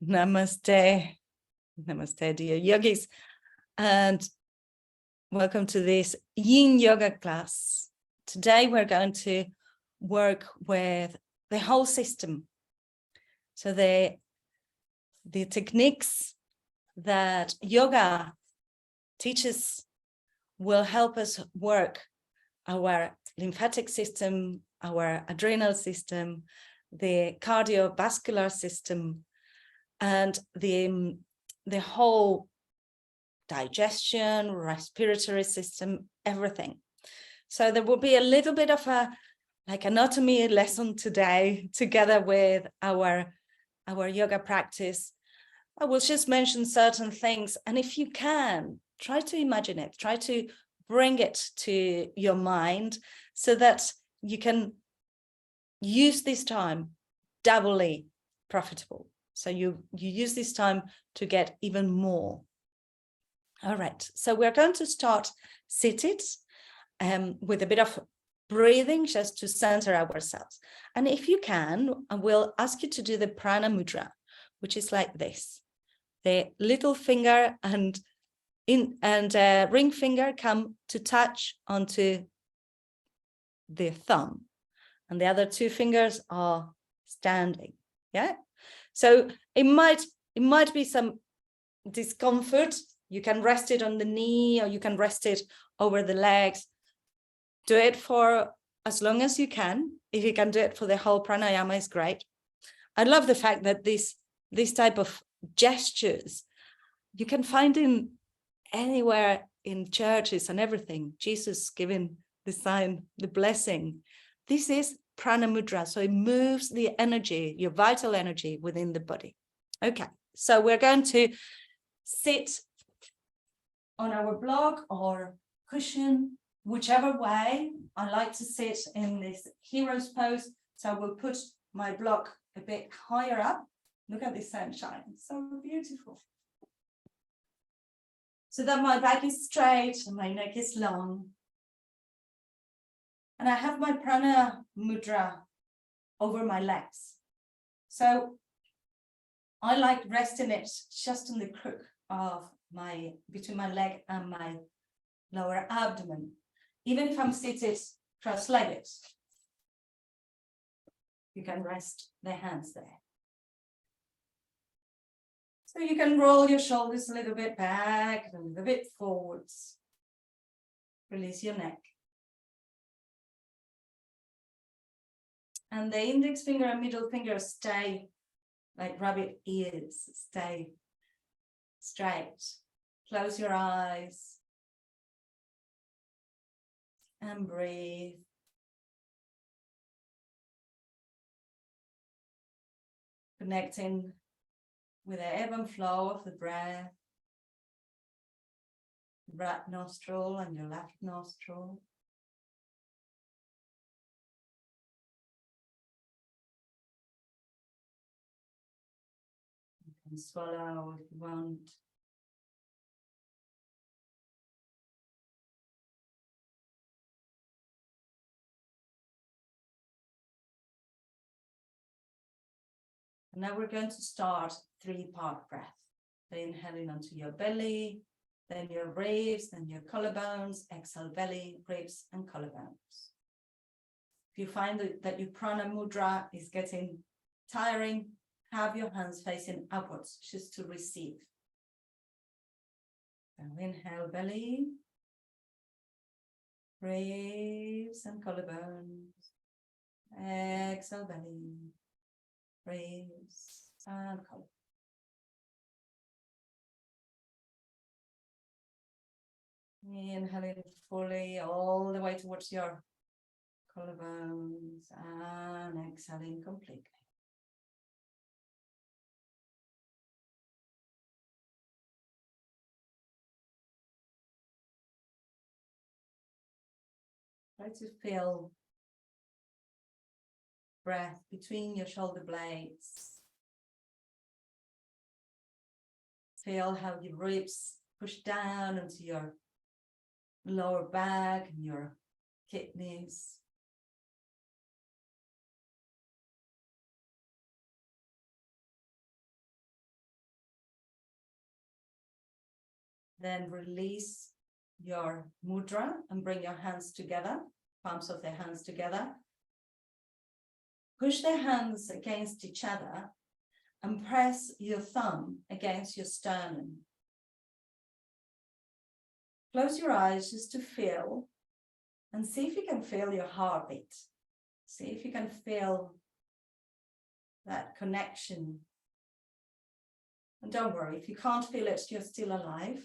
Namaste. Namaste, dear yogis, and welcome to this Yin Yoga class. Today we're going to work with the whole system. So the techniques that yoga teaches will help us work our lymphatic system, our adrenal system, the cardiovascular system, and the whole digestion, respiratory system, everything. So there will be a little bit of a anatomy lesson today together with our yoga practice. I will just mention certain things, and if you can, try to imagine it, try to bring it to your mind so that you can use this time doubly profitable. So you use this time to get even more. All right, so we're going to start seated with a bit of breathing just to center ourselves. And if you can, I will ask you to do the prana mudra, which is like this. The little finger and ring finger come to touch onto the thumb, and the other two fingers are standing. Yeah. So it might be some discomfort. You can rest it on the knee, or you can rest it over the legs. Do it for as long as you can. If you can do it for the whole pranayama, is great. I love the fact that this type of gestures you can find in anywhere in churches and everything. Jesus giving the sign, the blessing. This is prana mudra, so it moves the energy, your vital energy within the body. Okay, so we're going to sit on our block or cushion, whichever way. I like to sit in this hero's pose, so I will put my block a bit higher up. Look at the sunshine, so beautiful. So that my back is straight and my neck is long. And I have my prana mudra over my legs. So I like resting it just in the crook of between my leg and my lower abdomen. Even if I'm seated cross-legged, you can rest the hands there. So you can roll your shoulders a little bit back and a little bit forwards. Release your neck. And the index finger and middle finger stay like rabbit ears, stay straight. Close your eyes and breathe. Connecting with the ebb and flow of the breath. Right nostril and your left nostril. You can swallow if you want. And now we're going to start 3-part breath. So inhaling onto your belly, then your ribs, then your collarbones. Exhale, belly, ribs, and collarbones. If you find that your prana mudra is getting tiring, have your hands facing upwards, just to receive. So inhale, belly, ribs, and collarbones. Exhale, belly, ribs, and collarbones. Inhaling fully all the way towards your collarbones and exhaling completely. Try to feel breath between your shoulder blades. Feel how your ribs push down into your lower back and your kidneys. Then release your mudra and bring your hands together, palms of the hands together. Push the hands against each other and press your thumb against your sternum. Close your eyes just to feel and see if you can feel your heartbeat. See if you can feel that connection. And don't worry, if you can't feel it, you're still alive.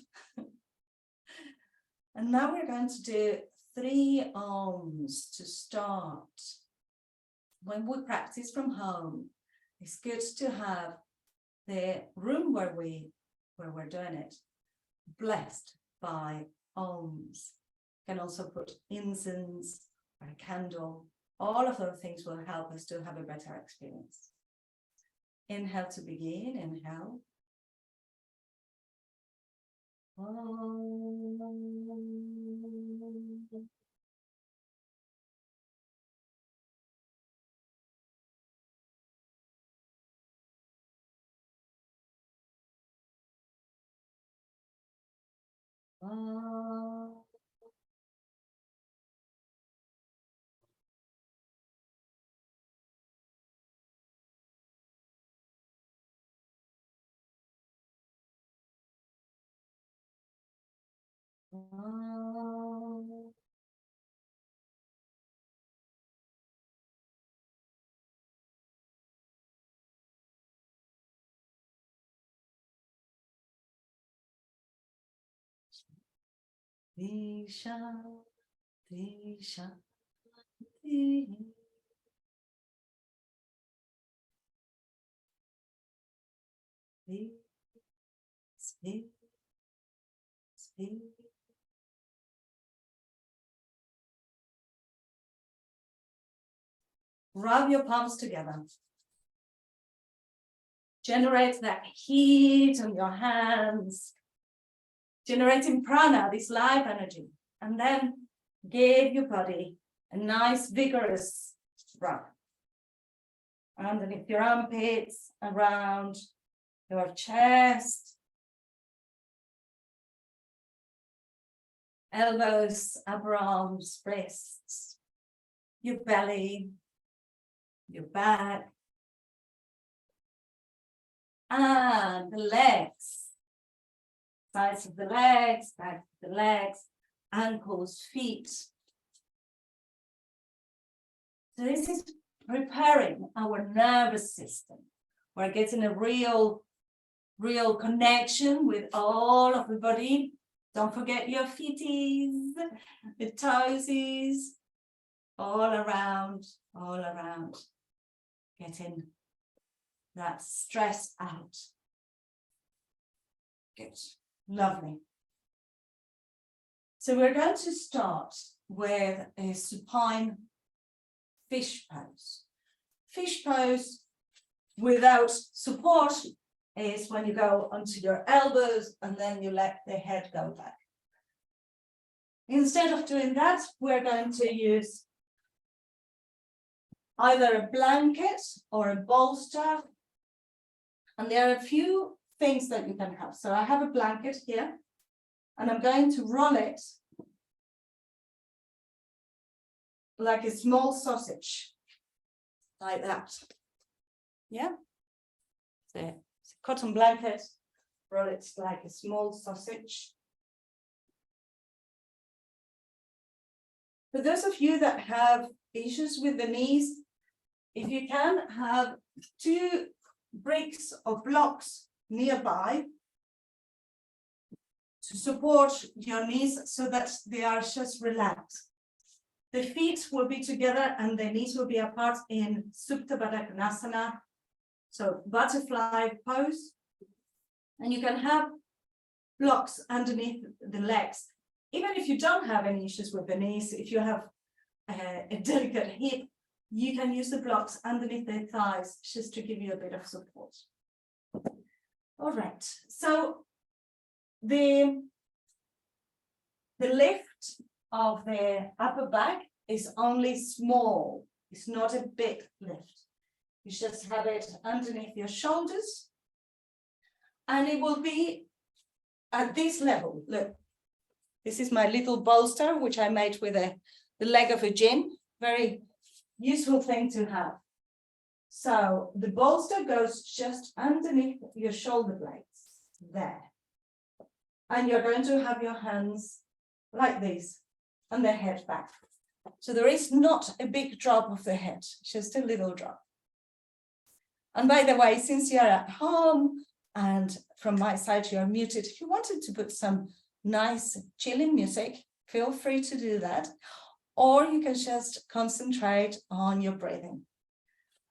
And now we're going to do 3 Oms to start. When we practice from home, it's good to have the room where we're doing it blessed by Oms. You can also put incense or a candle. All of those things will help us to have a better experience. Inhale to begin, inhale. Disha, disha, rub your palms together. Generate that heat on your hands. Generating prana, this life energy. And then give your body a nice vigorous rub. Underneath your armpits, around your chest, elbows, upper arms, wrists, your belly, your back, and the legs, sides of the legs, back of the legs, ankles, feet. So this is preparing our nervous system. We're getting a real connection with all of the body. Don't forget your feeties, the toesies, all around, getting that stress out. Good, lovely. So we're going to start with a supine fish pose. Fish pose without support is when you go onto your elbows and then you let the head go back. Instead of doing that, we're going to use either a blanket or a bolster. And there are a few things that you can have. So I have a blanket here, and I'm going to roll it like a small sausage, like that. Yeah. So it's a cotton blanket, roll it like a small sausage. For those of you that have issues with the knees, if you can have 2 bricks or blocks nearby to support your knees so that they are just relaxed. The feet will be together and the knees will be apart in Supta Baddha Konasana, so butterfly pose. And you can have blocks underneath the legs. Even if you don't have any issues with the knees, if you have a delicate hip, you can use the blocks underneath the thighs just to give you a bit of support. All right, so the lift of the upper back is only small. It's not a big lift. You just have it underneath your shoulders, and it will be at this level, look, this is my little bolster, which I made with the leg of a gin. Very useful thing to have. So the bolster goes just underneath your shoulder blades, there. And you're going to have your hands like this, and the head back. So there is not a big drop of the head, just a little drop. And by the way, since you're at home, and from my side you're muted, if you wanted to put some nice chilling music, feel free to do that. Or you can just concentrate on your breathing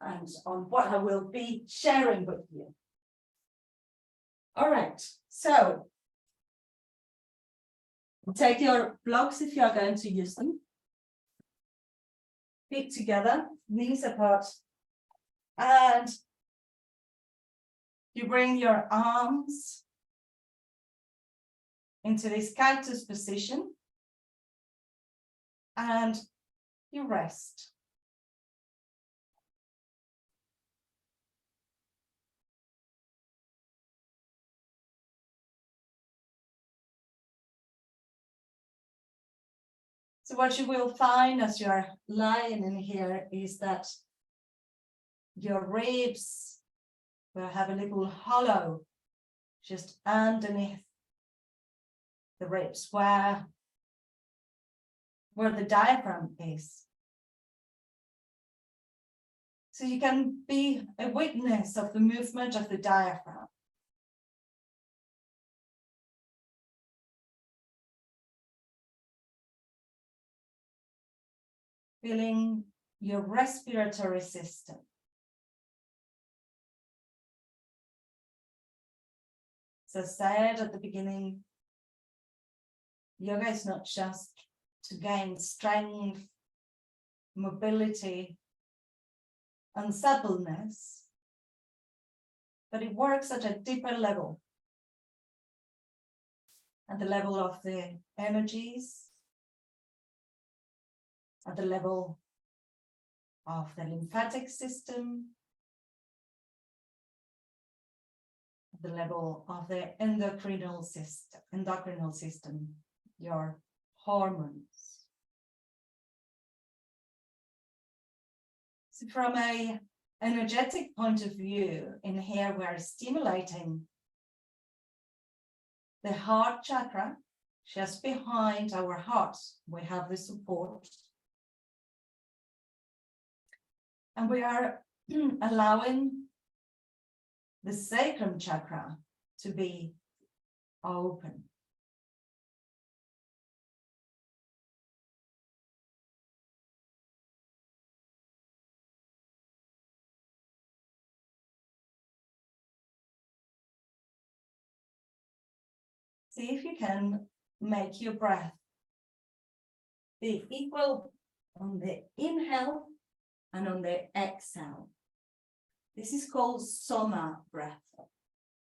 and on what I will be sharing with you. All right, so take your blocks if you are going to use them. Feet together, knees apart, and you bring your arms into this cactus position, and you rest. So what you will find as you're lying in here is that your ribs will have a little hollow just underneath the ribs where the diaphragm is. So you can be a witness of the movement of the diaphragm. Feeling your respiratory system. As I said at the beginning, yoga is not just to gain strength, mobility, and suppleness, but it works at a deeper level, at the level of the energies, at the level of the lymphatic system, at the level of the endocrinal system, your hormones. So from an energetic point of view, in here we're stimulating the heart chakra. Just behind our heart, we have the support. And we are allowing the sacrum chakra to be open. See if you can make your breath be equal on the inhale and on the exhale. This is called soma breath,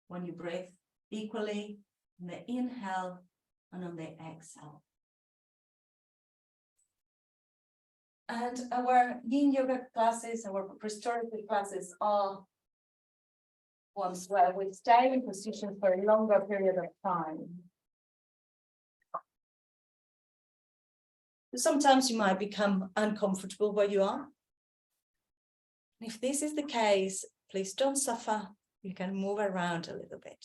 when you breathe equally on the inhale and on the exhale. And our yin yoga classes, our restorative classes are ones where we stay in position for a longer period of time. Sometimes you might become uncomfortable where you are. If this is the case, please don't suffer. You can move around a little bit.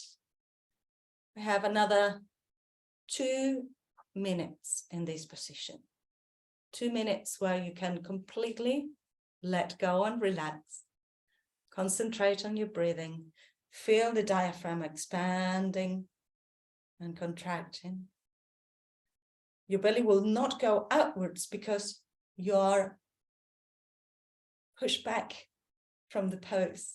We have another 2 minutes in this position. 2 minutes where you can completely let go and relax. Concentrate on your breathing. Feel the diaphragm expanding and contracting. Your belly will not go outwards because you're pushed back from the pose.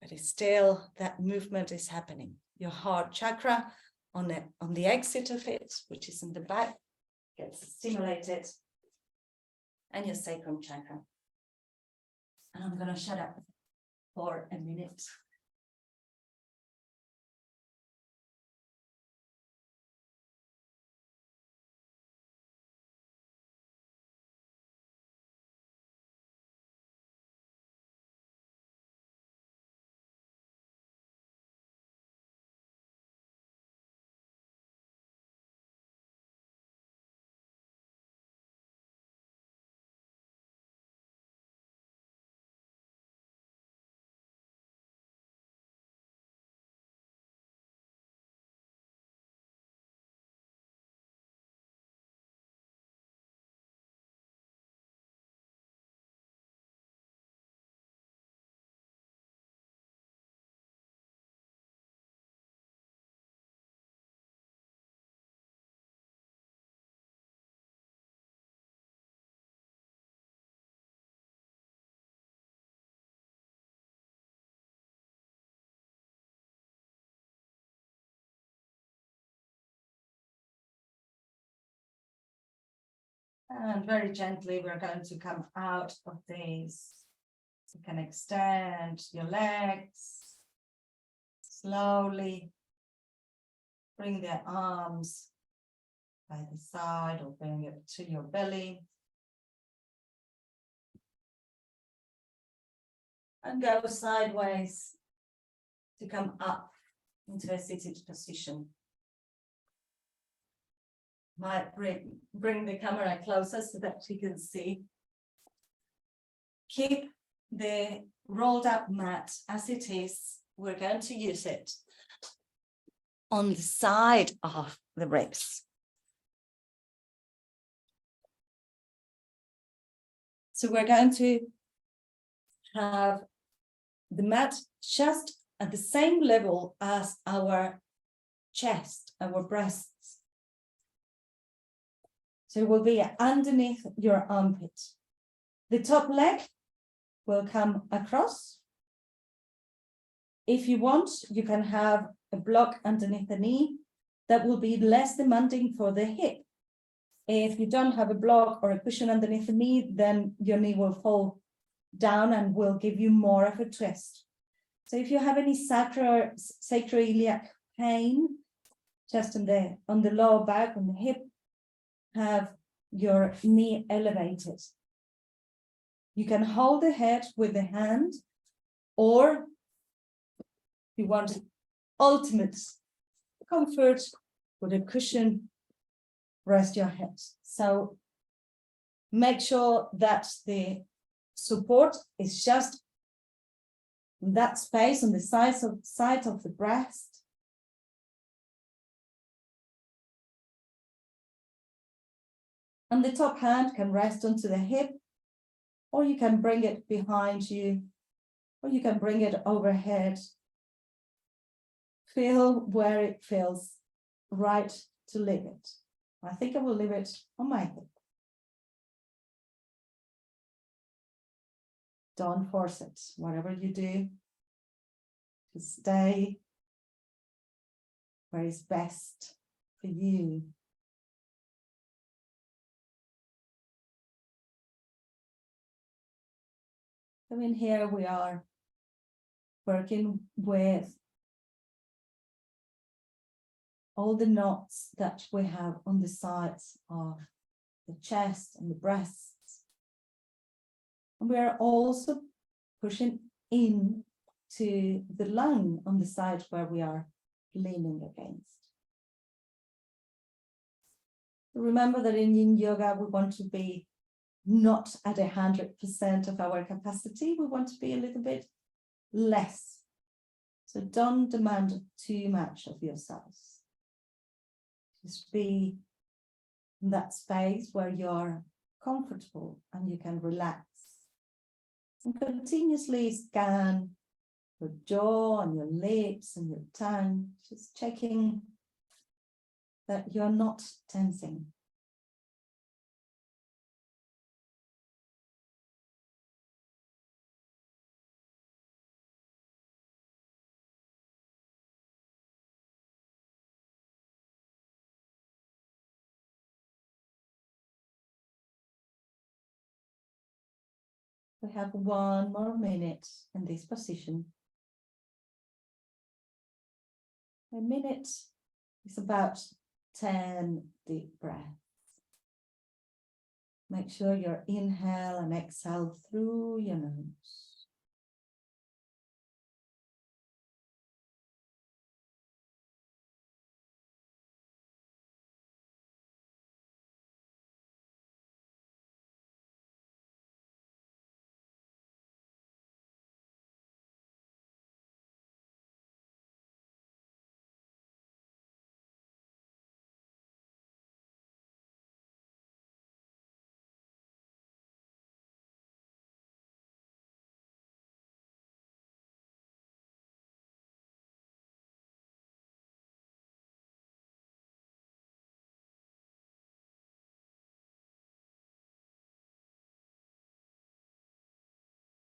But it's still, that movement is happening. Your heart chakra on the exit of it, which is in the back, gets stimulated, and your sacrum chakra. And I'm going to shut up for a minute. And very gently, we're going to come out of this. You can extend your legs. Slowly bring the arms by the side or bring it to your belly. And go sideways to come up into a seated position. Might bring the camera closer so that you can see. Keep the rolled up mat as it is. We're going to use it on the side of the ribs. So we're going to have the mat just at the same level as our chest, our breasts. So it will be underneath your armpit. The top leg will come across. If you want, you can have a block underneath the knee that will be less demanding for the hip. If you don't have a block or a cushion underneath the knee, then your knee will fall down and will give you more of a twist. So if you have any sacroiliac pain, just on the lower back, on the hip, have your knee elevated. You can hold the head with the hand, or if you want ultimate comfort with a cushion, rest your head. So make sure that the support is just in that space on the side of the breast. And the top hand can rest onto the hip, or you can bring it behind you, or you can bring it overhead. Feel where it feels right to leave it. I think I will leave it on my hip. Don't force it. Whatever you do, to stay where is best for you. So in here we are working with all the knots that we have on the sides of the chest and the breasts. And we are also pushing in to the lung on the side where we are leaning against. Remember that in yin yoga, we want to be not at 100% of our capacity. We want to be a little bit less. So don't demand too much of yourselves. Just be in that space where you're comfortable and you can relax. And continuously scan your jaw and your lips and your tongue, just checking that you're not tensing. We have 1 more minute in this position. A minute is about 10 deep breaths. Make sure you inhale and exhale through your nose.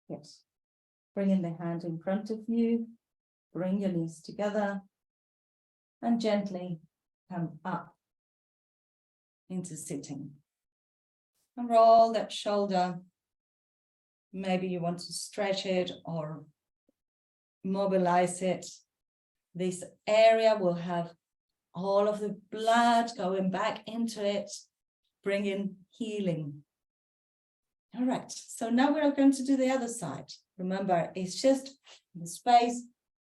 Yes. Bringing the hand in front of you, bring your knees together, and gently come up into sitting. And roll that shoulder. Maybe you want to stretch it or mobilize it. This area will have all of the blood going back into it, bringing healing. All right, so now we're going to do the other side. Remember, it's just the space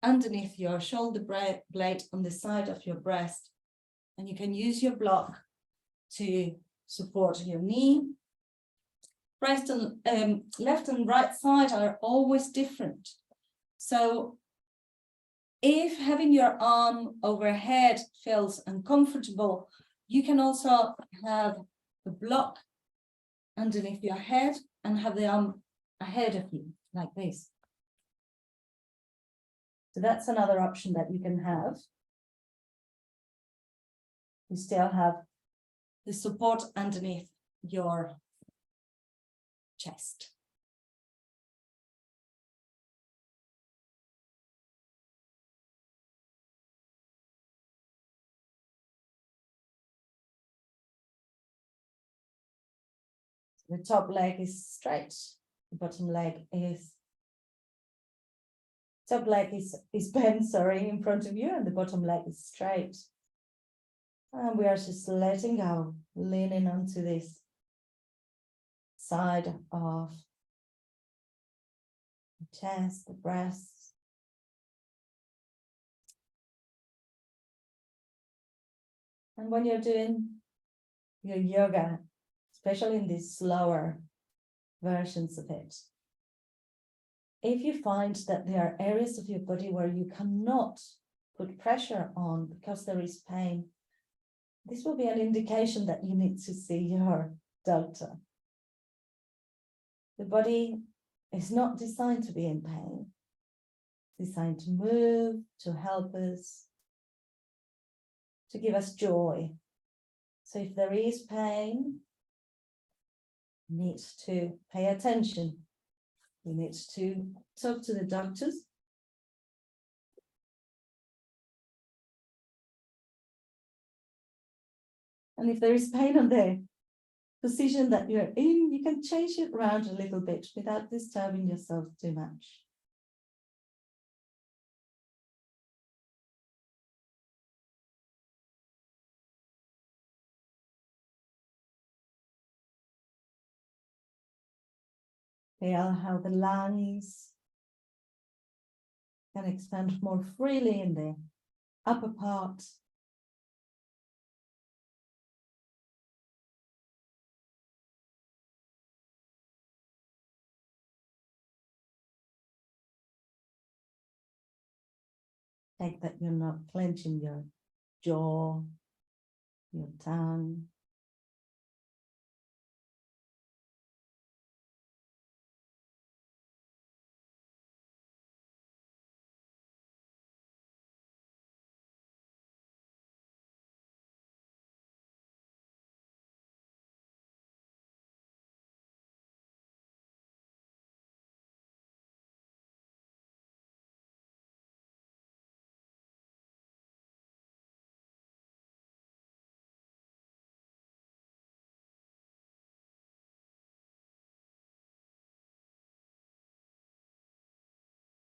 underneath your shoulder blade on the side of your breast. And you can use your block to support your knee. Breast and left and right side are always different. So if having your arm overhead feels uncomfortable, you can also have the block underneath your head and have the arm ahead of you, like this. So that's another option that you can have. You still have the support underneath your chest. The top leg is straight, the bottom leg is bent, sorry, in front of you, and the bottom leg is straight. And we are just letting go, leaning onto this side of the chest, the breast. And when you're doing your yoga, especially in these slower versions of it, if you find that there are areas of your body where you cannot put pressure on because there is pain, this will be an indication that you need to see your doctor. The body is not designed to be in pain. It's designed to move, to help us, to give us joy. So if there is pain, you need to pay attention. You need to talk to the doctors. And if there is pain on the position that you're in, you can change it around a little bit without disturbing yourself too much. Feel how the lungs can expand more freely in the upper part. Take that you're not clenching your jaw, your tongue.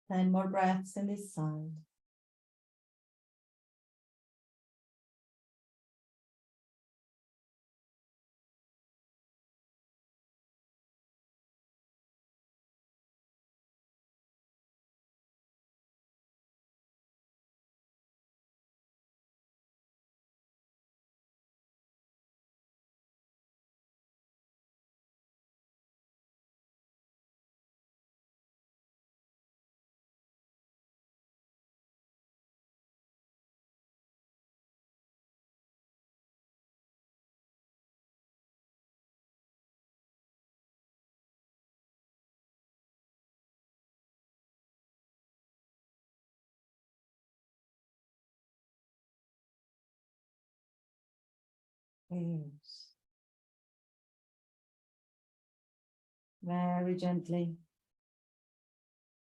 Ten more breaths in this side. Yes. Very gently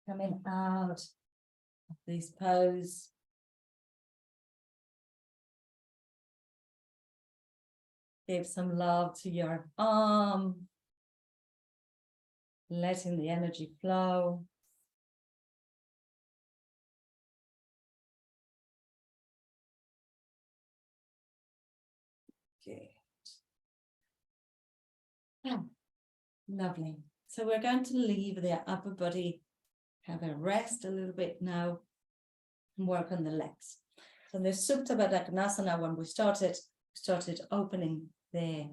coming out of this pose. Give some love to your arm. Letting the energy flow. Good. Oh, lovely. So we're going to leave the upper body, have a rest a little bit now, and work on the legs. So the Supta Baddha Konasana, when we started opening the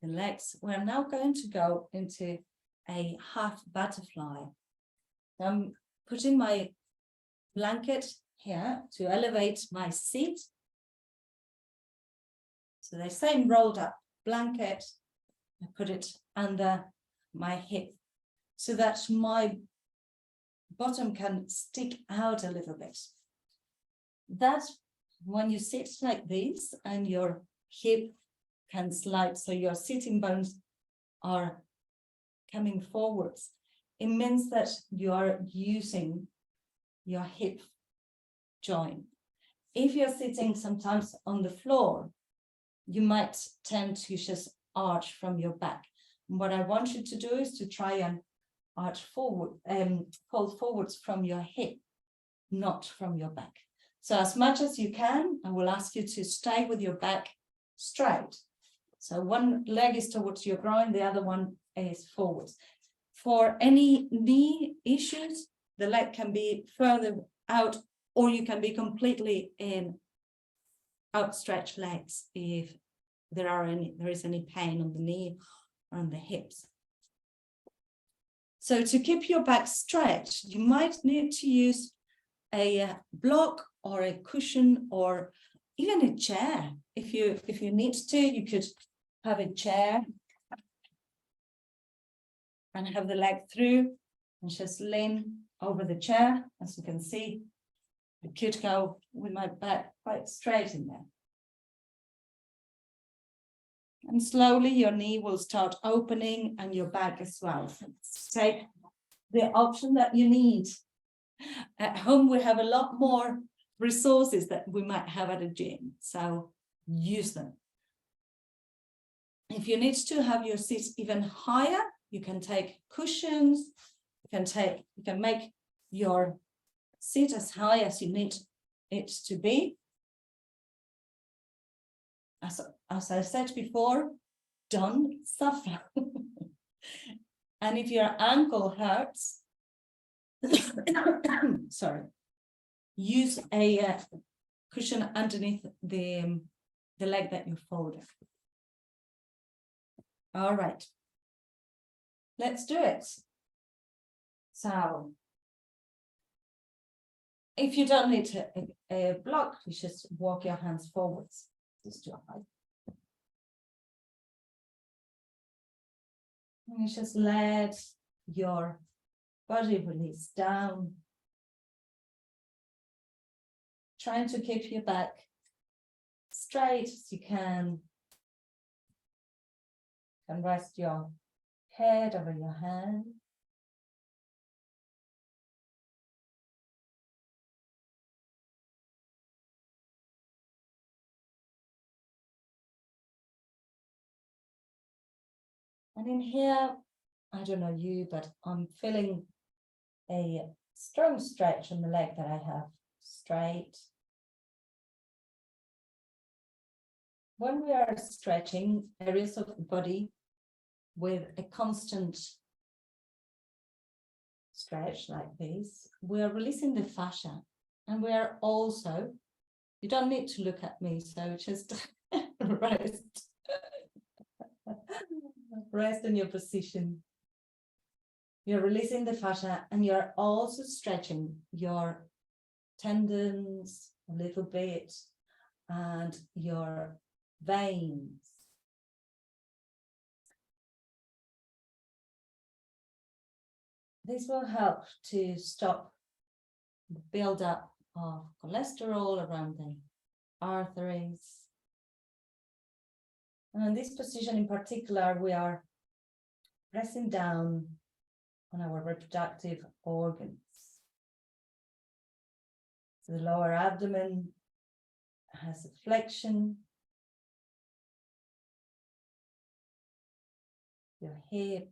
legs. We're now going to go into a half butterfly. I'm putting my blanket here to elevate my seat. So the same rolled up blanket, I put it under my hip so that my bottom can stick out a little bit. That's when you sit like this and your hip can slide, so your sitting bones are coming forwards. It means that you are using your hip joint. If you're sitting sometimes on the floor, you might tend to just arch from your back. And what I want you to do is to try and arch forward, fold forwards from your hip, not from your back. So as much as you can, I will ask you to stay with your back straight. So one leg is towards your groin, the other one is forwards. For any knee issues, the leg can be further out, or you can be completely in outstretched legs if there is any pain on the knee or on the hips. So to keep your back stretched, you might need to use a block or a cushion or even a chair. If you need to, you could have a chair and have the leg through and just lean over the chair. As you can see, I could go with my back quite straight in there. And slowly your knee will start opening and your back as well. So take the option that you need. At home, we have a lot more resources that we might have at a gym, so use them. If you need to have your seat even higher, you can take cushions, you can make your seat as high as you need it to be. As I said before, don't suffer. And if your ankle hurts, sorry, use a cushion underneath the leg that you folded. All right, let's do it. So if you don't need a block, you just walk your hands forwards. Just to height. And you just let your body release down. Trying to keep your back straight as you can. You can rest your head over your hand. And in here, I don't know you, but I'm feeling a strong stretch on the leg that I have straight. When we are stretching areas of the body with a constant stretch like this, we are releasing the fascia, and we are also, you don't need to look at me, so just rest in your position. You're releasing the fascia, and you're also stretching your tendons a little bit and your veins. This will help to stop the buildup of cholesterol around the arteries. And in this position in particular, we are pressing down on our reproductive organs. So the lower abdomen has a flexion. your hip,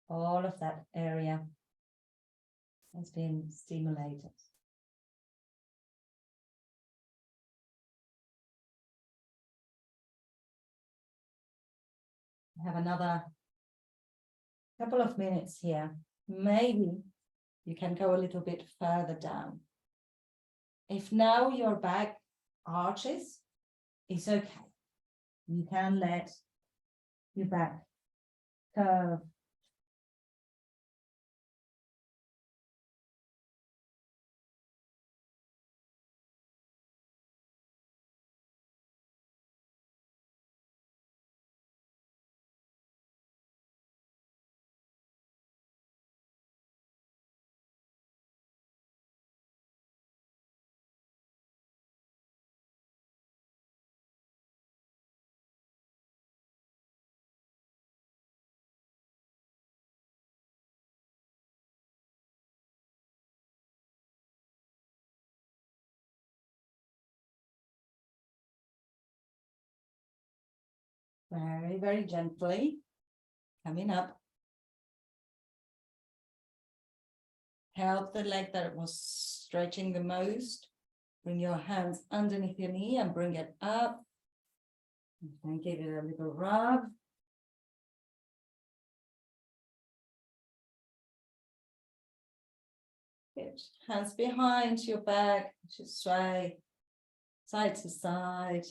all of that area has been stimulated. Have another couple of minutes here. Maybe you can go a little bit further down. If now your back arches, it's okay. You can let your back curve. Very, very gently coming up. Help the leg that was stretching the most. Bring your hands underneath your knee and bring it up. And give it a little rub. Good. Hands behind your back. Just sway side to side.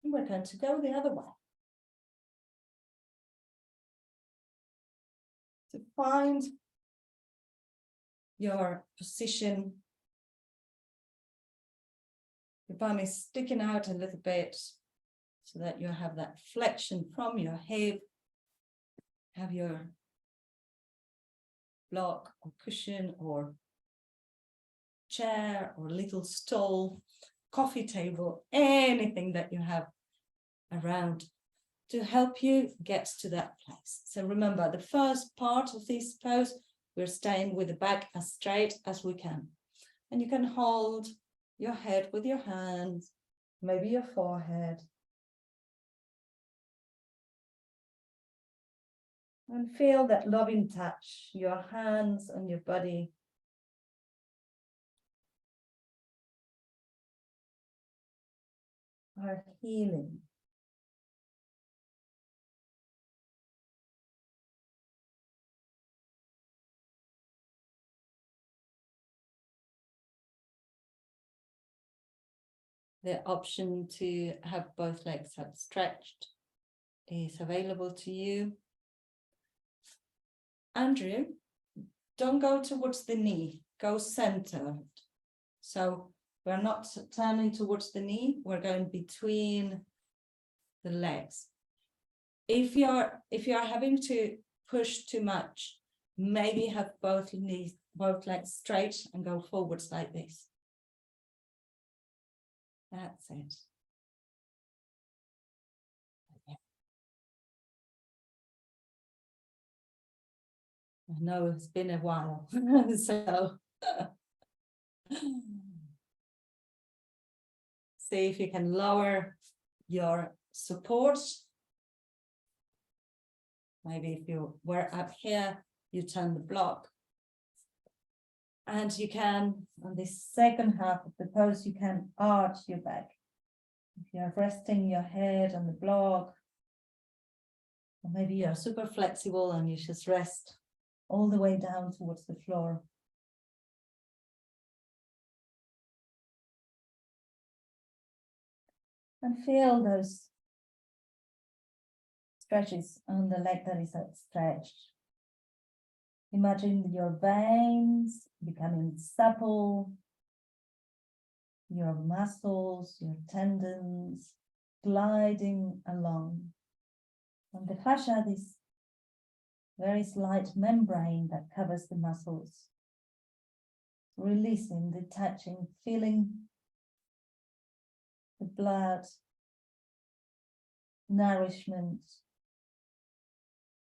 And we're going to go the other way. To find your position. Your bum is sticking out a little bit so that you have that flexion from your hip. Have your block or cushion or chair or little stool, coffee table, anything that you have around to help you get to that place. So remember, the first part of this pose, we're staying with the back as straight as we can. And you can hold your head with your hands, maybe your forehead. And feel that loving touch, your hands and your body. Are healing. The option to have both legs outstretched is available to you. Andrew, don't go towards the knee, go centered. So we're not turning towards the knee, we're going between the legs. If you're having to push too much, maybe have both legs straight and go forwards like this. That's it. I know it's been a while, so see if you can lower your support. Maybe if you were up here, you turn the block. And you can, on this second half of the pose, you can arch your back. If you're resting your head on the block, or maybe you're super flexible and you just rest all the way down towards the floor. And feel those stretches on the leg that is outstretched. Imagine your veins becoming supple, your muscles, your tendons gliding along. And the fascia, this very slight membrane that covers the muscles, releasing, detaching, feeling the blood, nourishment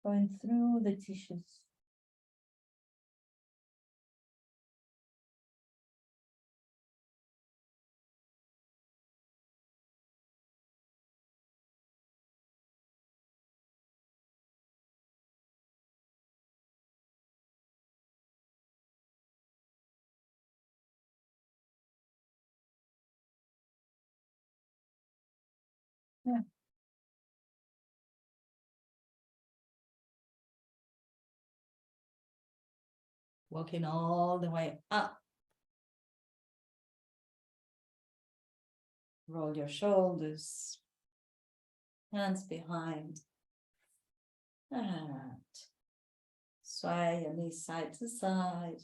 going through the tissues. Yeah. Walking all the way up. Roll your shoulders, hands behind, and sway your knees side to side.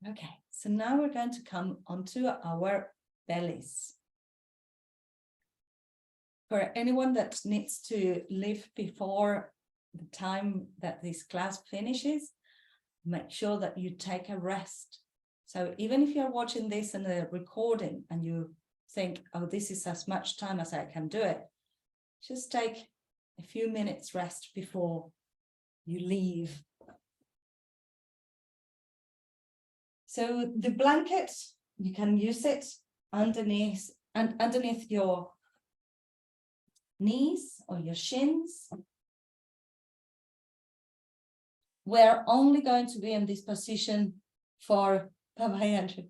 Okay, so now we're going to come onto our bellies. For anyone that needs to leave before the time that this class finishes, make sure that you take a rest. So even if you're watching this in a recording and you think, oh, this is as much time as I can do it, just take a few minutes rest before you leave. So the blanket, you can use it underneath your knees or your shins. We're only going to be in this position for bye-bye, Andrew.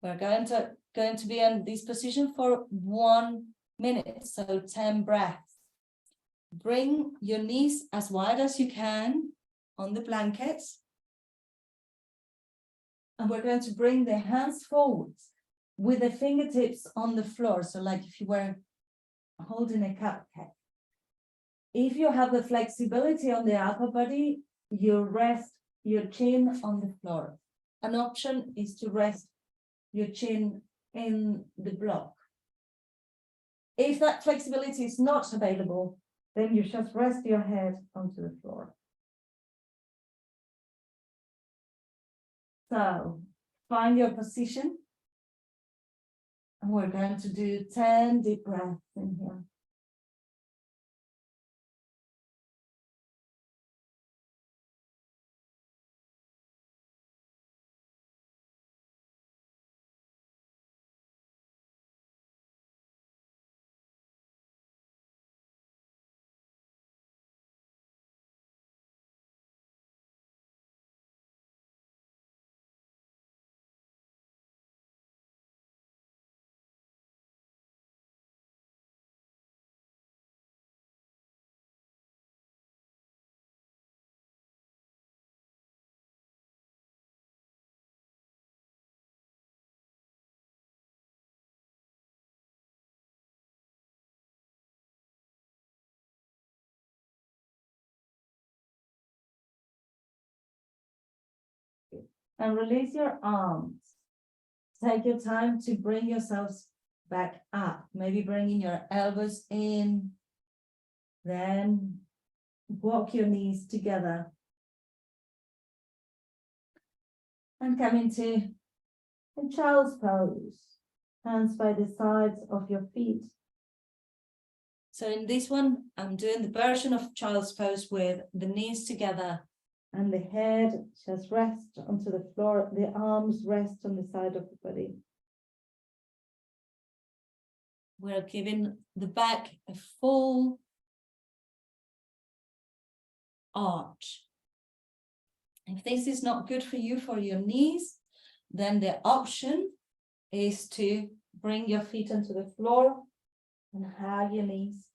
We're going to be in this position for 1 minute, so 10 breaths. Bring your knees as wide as you can on the blanket. And we're going to bring the hands forwards with the fingertips on the floor. So like if you were holding a cupcake. If you have the flexibility on the upper body, you rest your chin on the floor. An option is to rest your chin in the block. If that flexibility is not available, then you just rest your head onto the floor. So find your position. And we're going to do 10 deep breaths in here. And release your arms. Take your time to bring yourselves back up. Maybe bringing your elbows in. Then walk your knees together. And come into a child's pose. Hands by the sides of your feet. So in this one, I'm doing the version of child's pose with the knees together. And the head just rests onto the floor. The arms rest on the side of the body. We're giving the back a full arch. If this is not good for you for your knees, then the option is to bring your feet onto the floor and hug your knees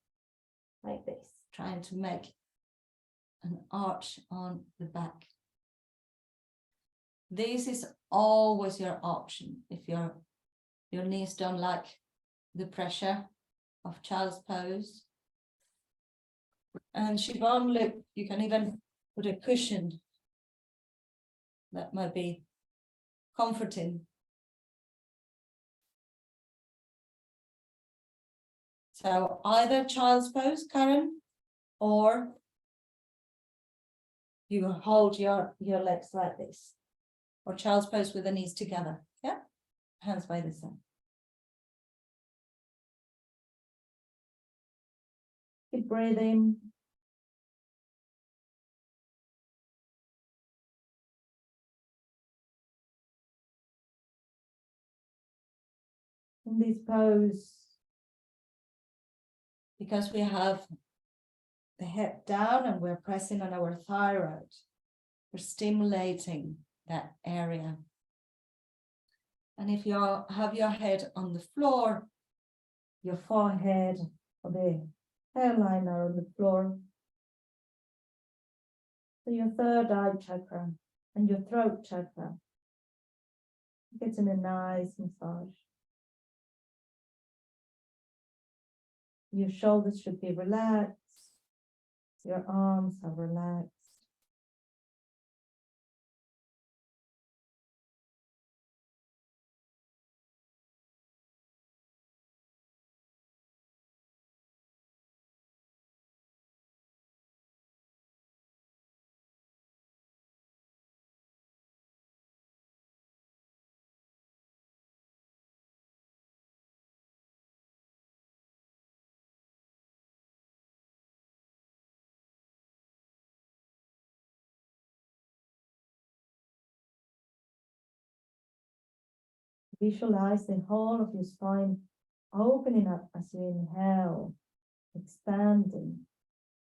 like this, trying to make an arch on the back. This is always your option if your knees don't like the pressure of child's pose. And Siobhan, look, you can even put a cushion. That might be comforting. So either child's pose, Karen, or you hold your legs like this, or child's pose with the knees together. Yeah, hands by the side. Keep breathing. In this pose, because we have the head down and we're pressing on our thyroid, We're stimulating that area. And if you have your head on the floor, your forehead or the hairline are on the floor. So your third eye chakra and your throat chakra getting a nice massage. Your shoulders should be relaxed. Your arms are relaxed. Visualize the whole of your spine opening up as you inhale, expanding,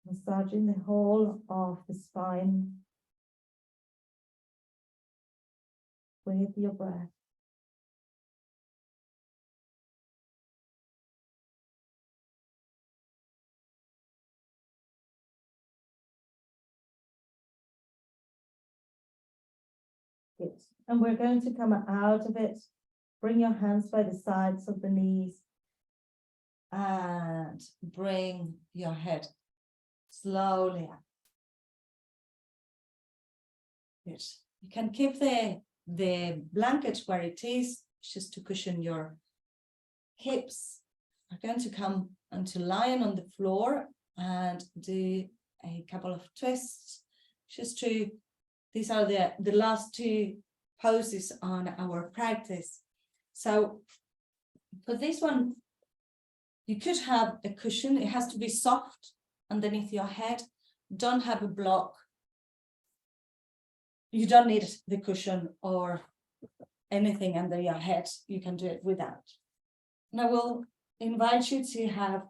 massaging the whole of the spine with your breath. Good. And we're going to come out of it. Bring your hands by the sides of the knees and bring your head slowly up. Good. You can keep the blanket where it is, just to cushion your hips. We're going to come onto lying on the floor and do a couple of twists. These are the last two poses on our practice. So for this one, you could have a cushion. It has to be soft underneath your head. Don't have a block. You don't need the cushion or anything under your head. You can do it without. And I will invite you to have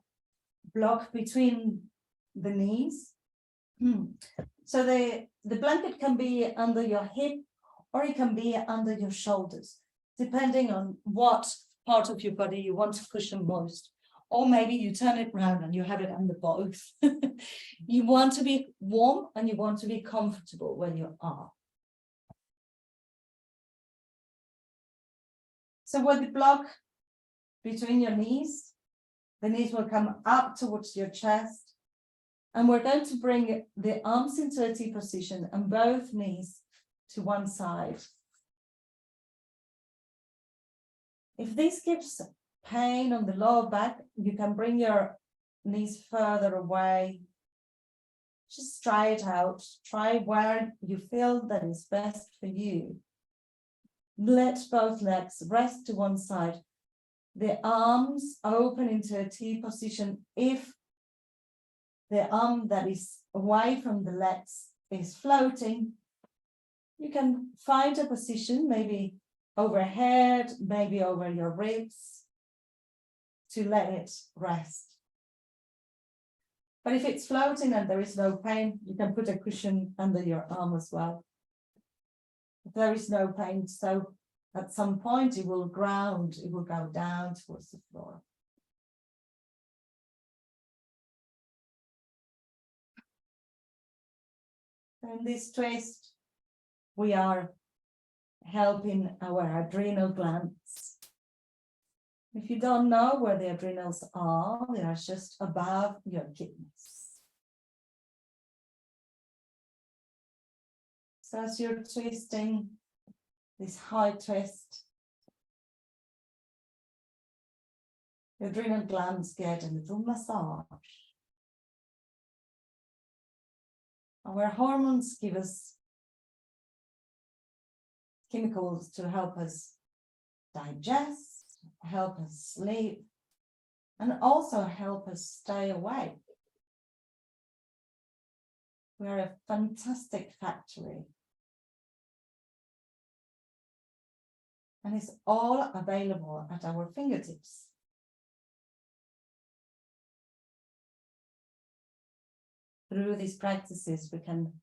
block between the knees. So the blanket can be under your hip or it can be under your shoulders, depending on what part of your body you want to cushion most. Or maybe you turn it around and you have it under both. You want to be warm and you want to be comfortable where you are. So with the block between your knees, the knees will come up towards your chest. And we're going to bring the arms into a T position and both knees to one side. If this gives pain on the lower back, you can bring your knees further away. Just try it out. Try where you feel that is best for you. Let both legs rest to one side. The arms open into a T position. If the arm that is away from the legs is floating, you can find a position, maybe overhead, maybe over your ribs, to let it rest. But if it's floating and there is no pain, you can put a cushion under your arm as well. If there is no pain, so at some point it will ground, it will go down towards the floor. In this twist, we are helping our adrenal glands. If you don't know where the adrenals are, they are just above your kidneys. So as you're twisting this high twist, the adrenal glands get a little massage. Our hormones give us chemicals to help us digest, help us sleep, and also help us stay awake. We are a fantastic factory. And it's all available at our fingertips. Through these practices, we can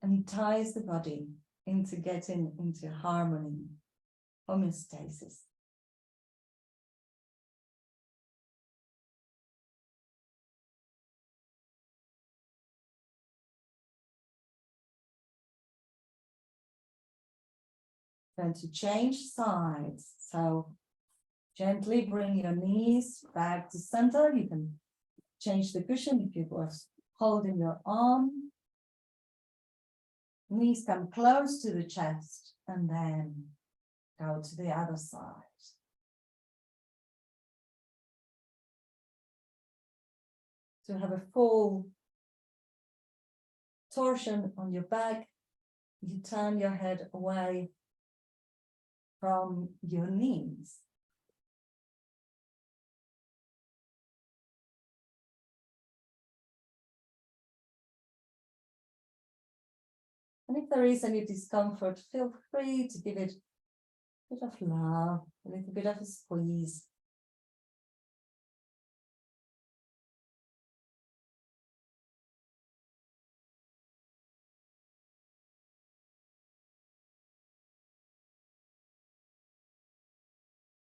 and ties the body into getting into harmony, homeostasis. Going to change sides. So gently bring your knees back to center. You can change the cushion if you were holding your arm. Knees come close to the chest and then go to the other side. To have a full torsion on your back, you turn your head away from your knees. And if there is any discomfort, feel free to give it a bit of love, a little bit of a squeeze.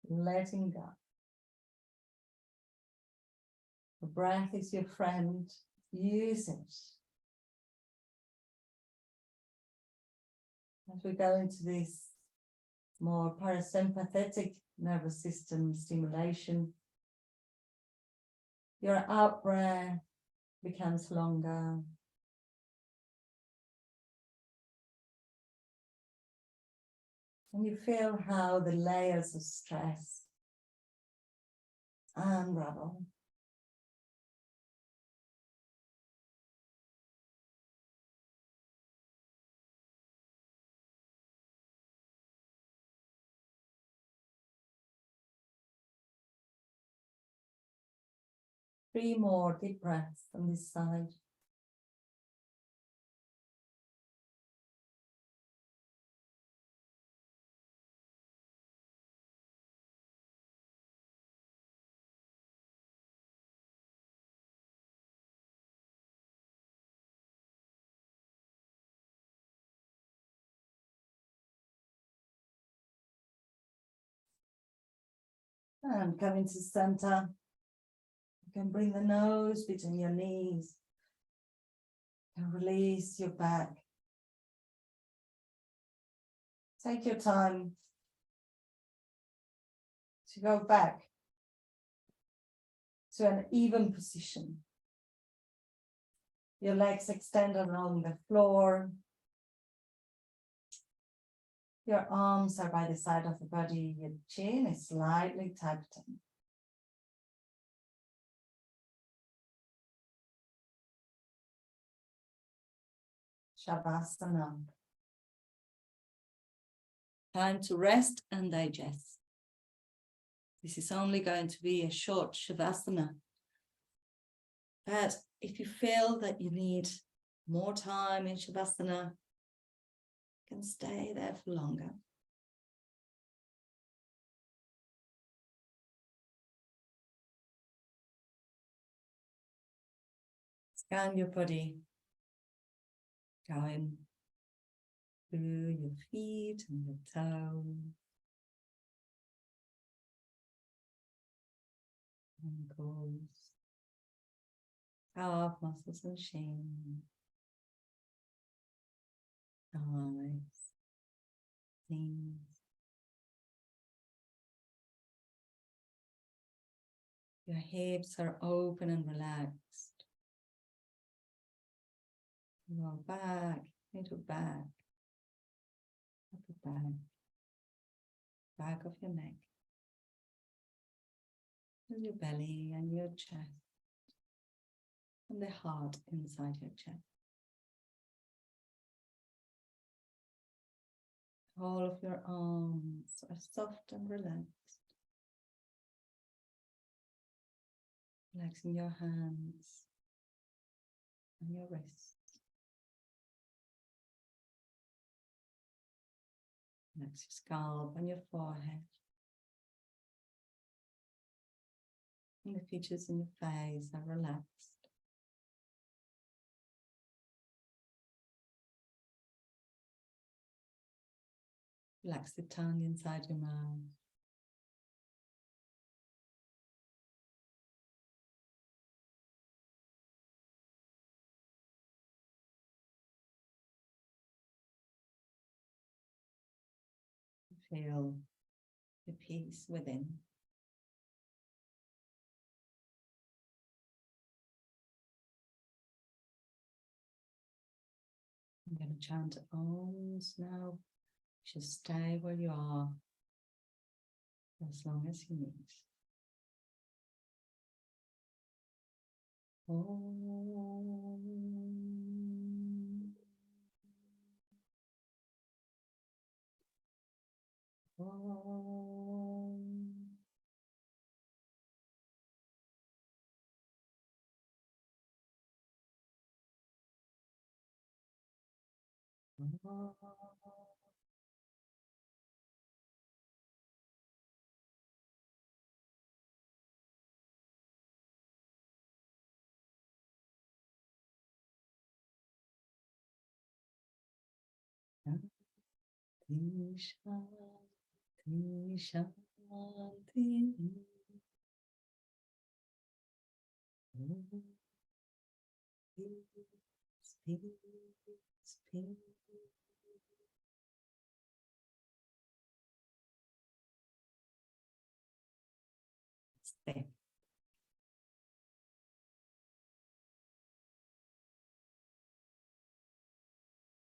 Letting go. The breath is your friend. Use it. As we go into this more parasympathetic nervous system stimulation, your out breath becomes longer. And you feel how the layers of stress unravel. Three more deep breaths on this side. And coming to center. You can bring the nose between your knees and release your back. Take your time to go back to an even position. Your legs extended along the floor. Your arms are by the side of the body. Your chin is slightly tucked in. Shavasana. Time to rest and digest. This is only going to be a short Shavasana. But if you feel that you need more time in Shavasana, you can stay there for longer. Scan your body, going through your feet and your toes, ankles, calf muscles and shin, thighs, knees. Your hips are open and relaxed. Lower back, middle back, upper back, back of your neck, and your belly and your chest, and the heart inside your chest. All of your arms are soft and relaxed. Relaxing your hands and your wrists. Relax your scalp and your forehead. And the features in your face are relaxed. Relax the tongue inside your mouth. Feel the peace within. I'm going to chant Oms now. Just stay where you are for as long as you need. Om. Om. Shanti, Shanti. Peace, peace, peace.